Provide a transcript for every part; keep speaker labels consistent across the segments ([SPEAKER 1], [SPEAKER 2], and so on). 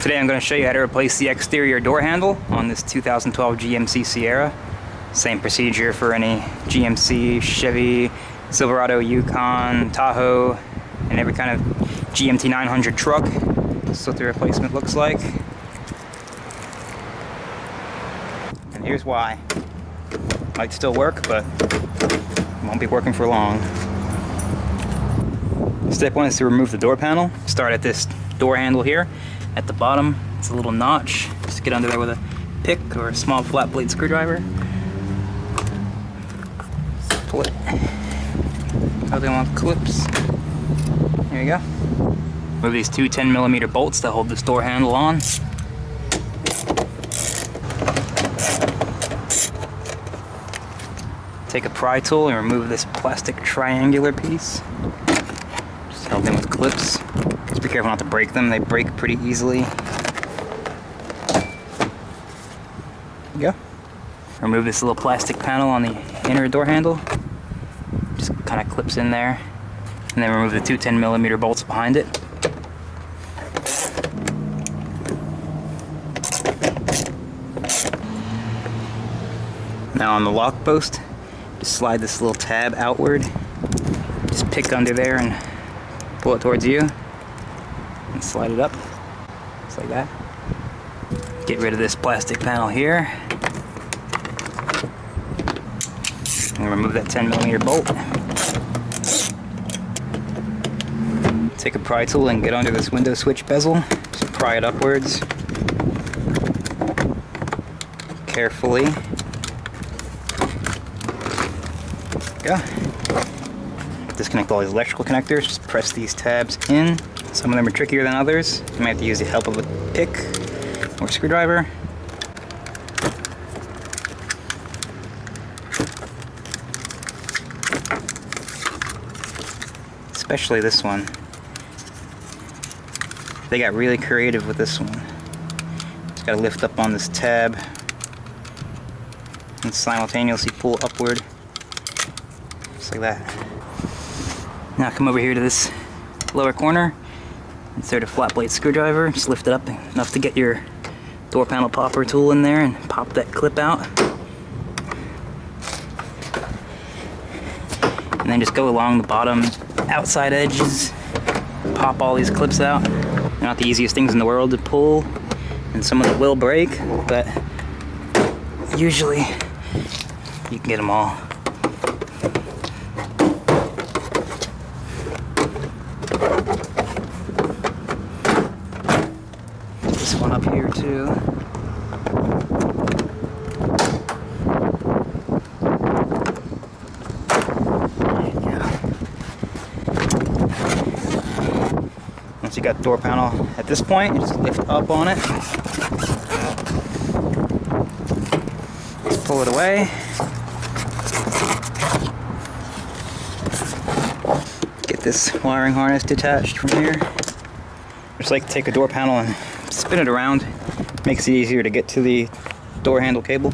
[SPEAKER 1] Today I'm going to show you how to replace the exterior door handle on this 2012 GMC Sierra. Same procedure for any GMC, Chevy, Silverado, Yukon, Tahoe, and every kind of GMT-900 truck. This is what the replacement looks like. And here's why. Might still work, but won't be working for long. Step one is to remove the door panel. Start at this door handle here. At the bottom, it's a little notch. Just get under there with a pick or a small flat blade screwdriver. Pull it. Other one with clips. There you go. Move these two 10mm bolts that hold this door handle on. Take a pry tool and remove this plastic triangular piece. Just held in with clips. Just be careful not to break them, they break pretty easily. There you go. Remove this little plastic panel on the inner door handle. Just kind of clips in there. And then remove the two 10mm bolts behind it. Now on the lock post, just slide this little tab outward. Just pick under there and pull it towards you. And slide it up, just like that. Get rid of this plastic panel here. And remove that 10mm bolt. Take a pry tool and get under this window switch bezel. Just pry it upwards. Carefully. Go. Disconnect all these electrical connectors. Just press these tabs in. Some of them are trickier than others. You might have to use the help of a pick or screwdriver. Especially this one. They got really creative with this one. Just gotta lift up on this tab and simultaneously pull upward. Just like that. Now come over here to this lower corner. Insert a flat blade screwdriver. Just lift it up enough to get your door panel popper tool in there and pop that clip out. And then just go along the bottom outside edges. Pop all these clips out. They're not the easiest things in the world to pull, and some of them will break, but usually you can get them all. This one up here too. There you go. Once you got the door panel at this point, you just lift up on it. Just pull it away. Get this wiring harness detached from here. Just like to take a door panel and spin it around. Makes it easier to get to the door handle cable.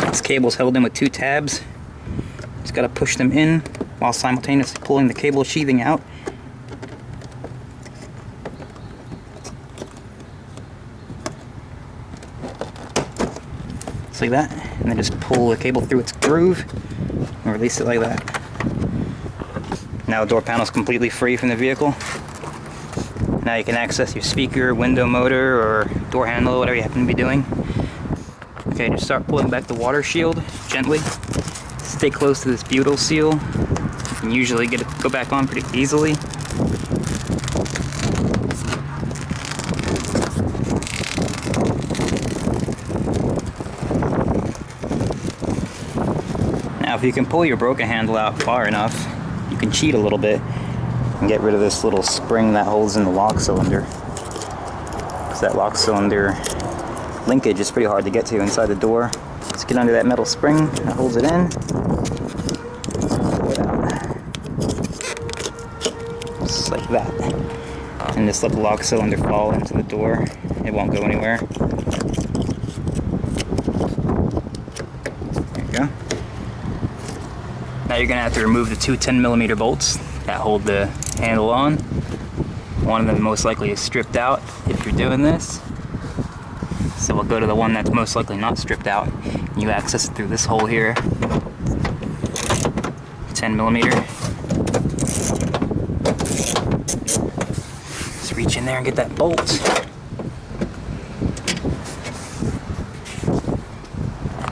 [SPEAKER 1] This cable is held in with two tabs. Just gotta push them in while simultaneously pulling the cable sheathing out. Just like that. And then just pull the cable through its groove and release it like that. Now the door panel is completely free from the vehicle. Now you can access your speaker, window motor, or door handle, whatever you happen to be doing. Okay, just start pulling back the water shield gently. Stay close to this butyl seal. You can usually get it to go back on pretty easily. Now if you can pull your broken handle out far enough, you can cheat a little bit and get rid of this little spring that holds in the lock cylinder. Because that lock cylinder linkage is pretty hard to get to inside the door. Just get under that metal spring that holds it in. Pull it out. Just like that. And just let the lock cylinder fall into the door. It won't go anywhere. There you go. Now you're going to have to remove the two 10mm bolts that hold the handle on. One of them most likely is stripped out if you're doing this. So we'll go to the one that's most likely not stripped out. You access it through this hole here. 10mm. Just reach in there and get that bolt.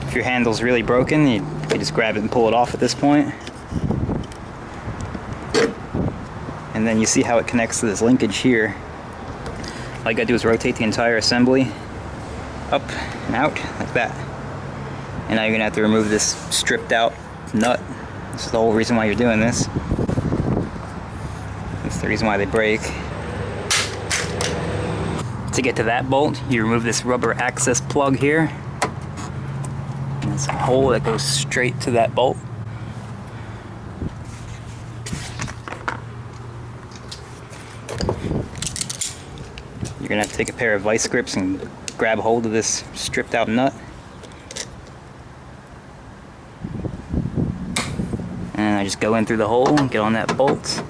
[SPEAKER 1] If your handle's really broken, you just grab it and pull it off at this point. And then you see how it connects to this linkage here. All you gotta do is rotate the entire assembly up and out like that. And now you're gonna have to remove this stripped out nut. This is the whole reason why you're doing this. That's the reason why they break. To get to that bolt, you remove this rubber access plug here. And there's a hole that goes straight to that bolt. You're gonna have to take a pair of vice grips and grab hold of this stripped out nut. And I just go in through the hole and get on that bolt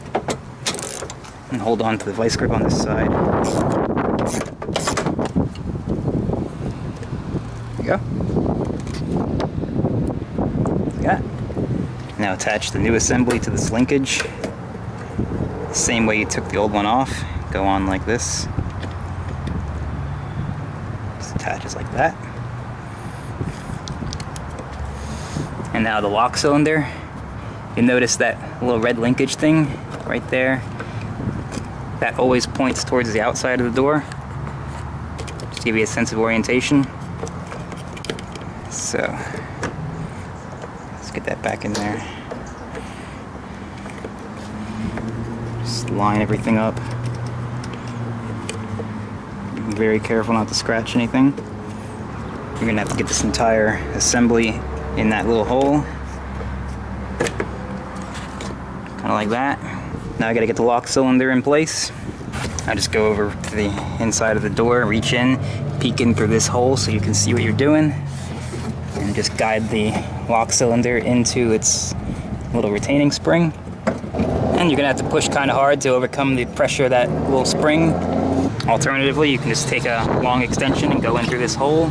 [SPEAKER 1] and hold on to the vice grip on this side. There you go. Like that. Now attach the new assembly to this linkage. Same way you took the old one off. Go on like this. Just attaches like that. And now the lock cylinder. You'll notice that little red linkage thing right there. That always points towards the outside of the door. Just to give you a sense of orientation. So, let's get that back in there. Just line everything up. Be very careful not to scratch anything. You're gonna have to get this entire assembly in that little hole. Kind of like that. Now I gotta get the lock cylinder in place. I just go over to the inside of the door, reach in, peek in through this hole so you can see what you're doing, and just guide the lock cylinder into its little retaining spring. And you're gonna have to push kind of hard to overcome the pressure of that little spring. Alternatively, you can just take a long extension and go in through this hole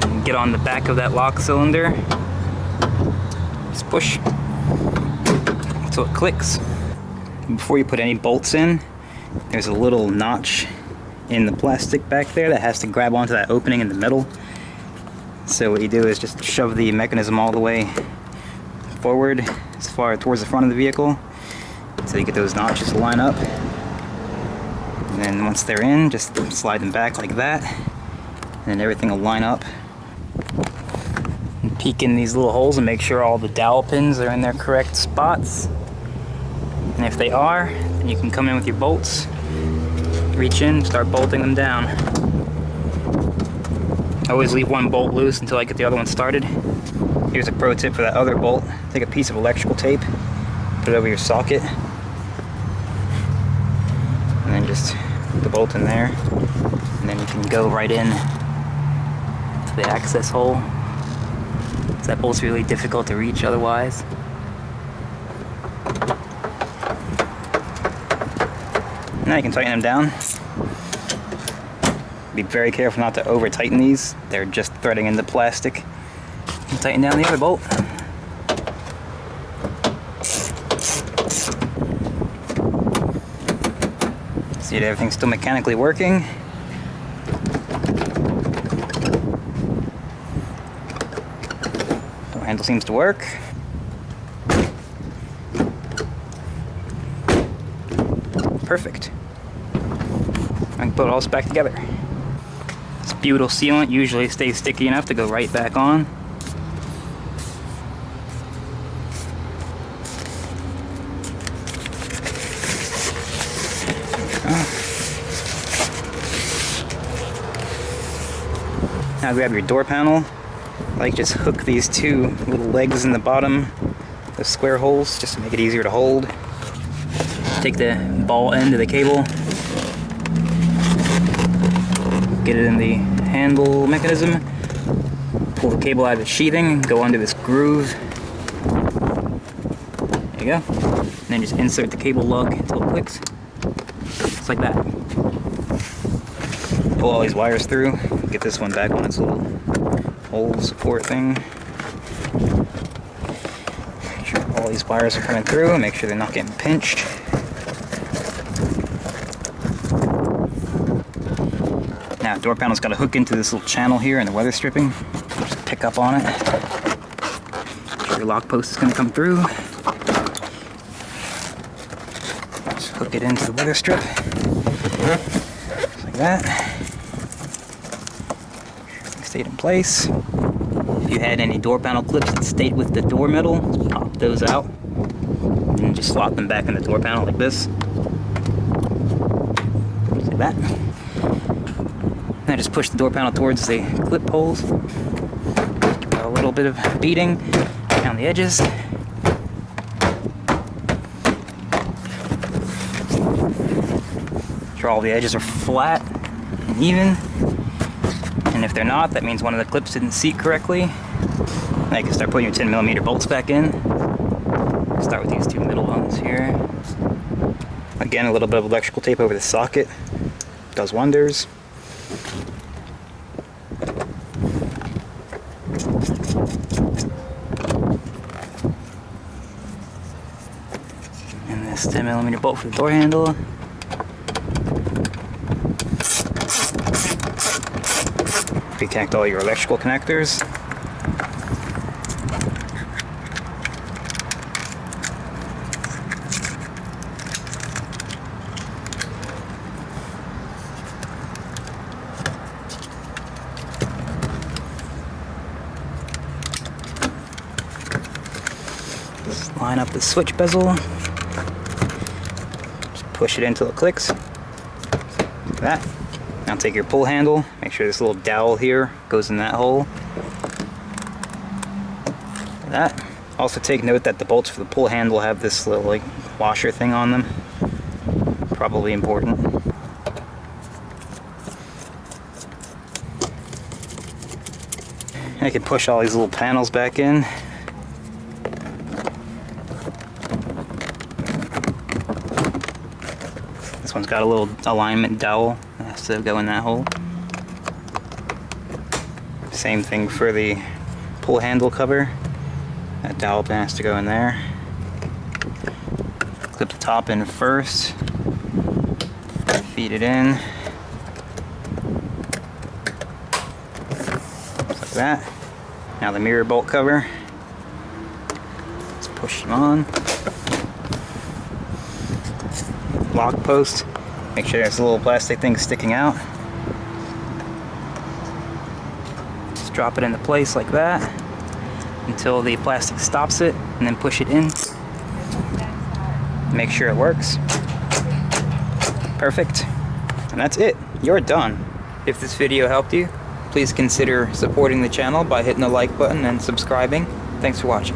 [SPEAKER 1] and get on the back of that lock cylinder. Just push so it clicks. Before you put any bolts in, there's a little notch in the plastic back there that has to grab onto that opening in the middle. So what you do is just shove the mechanism all the way forward as far towards the front of the vehicle until you get those notches to line up. And then once they're in, just slide them back like that, and then everything will line up. And peek in these little holes and make sure all the dowel pins are in their correct spots. And if they are, then you can come in with your bolts, reach in, start bolting them down. I always leave one bolt loose until I get the other one started. Here's a pro tip for that other bolt. Take a piece of electrical tape, put it over your socket, and then just put the bolt in there. And then you can go right in to the access hole. That bolt's really difficult to reach otherwise. Now you can tighten them down. Be very careful not to over tighten these. They're just threading into plastic. And tighten down the other bolt. See that everything's still mechanically working. The handle seems to work. Perfect. I can put it all back together. This butyl sealant usually stays sticky enough to go right back on. Now grab your door panel. Like just hook these two little legs in the bottom, the square holes, just to make it easier to hold. Take the ball end of the cable, get it in the handle mechanism, pull the cable out of the sheathing, go under this groove. There you go. And then just insert the cable lug until it clicks. Just like that. pull all these wires through, get this one back on its little hole support thing. Make sure all these wires are coming through and make sure they're not getting pinched. Now, door panel's got to hook into this little channel here in the weather stripping. Just pick up on it. Make sure your lock post is going to come through. Just hook it into the weather strip. Just like that. Everything stayed in place. If you had any door panel clips that stayed with the door metal, just pop those out. And just slot them back in the door panel like this. Just like that. I just push the door panel towards the clip holes. A little bit of beating around the edges. Make sure all the edges are flat and even. And if they're not, that means one of the clips didn't seat correctly. Now you can start putting your 10mm bolts back in. Start with these two middle ones here. Again, a little bit of electrical tape over the socket does wonders. And this 10mm bolt for the door handle. Reconnect all your electrical connectors. Just line up the switch bezel. Just push it until it clicks. Like that. Now take your pull handle, make sure this little dowel here goes in that hole. Like that. Also take note that the bolts for the pull handle have this little like washer thing on them. Probably important. I can push all these little panels back in. This one's got a little alignment dowel that has to go in that hole. Same thing for the pull handle cover. That dowel pin has to go in there. Clip the top in first. Feed it in. Just like that. Now the mirror bolt cover. Let's push them on. Lock post. Make sure there's a little plastic thing sticking out. Just drop it into place like that until the plastic stops it, and then push it in. Make sure it works. Perfect. And that's it. You're done. If this video helped you, please consider supporting the channel by hitting the like button and subscribing. Thanks for watching.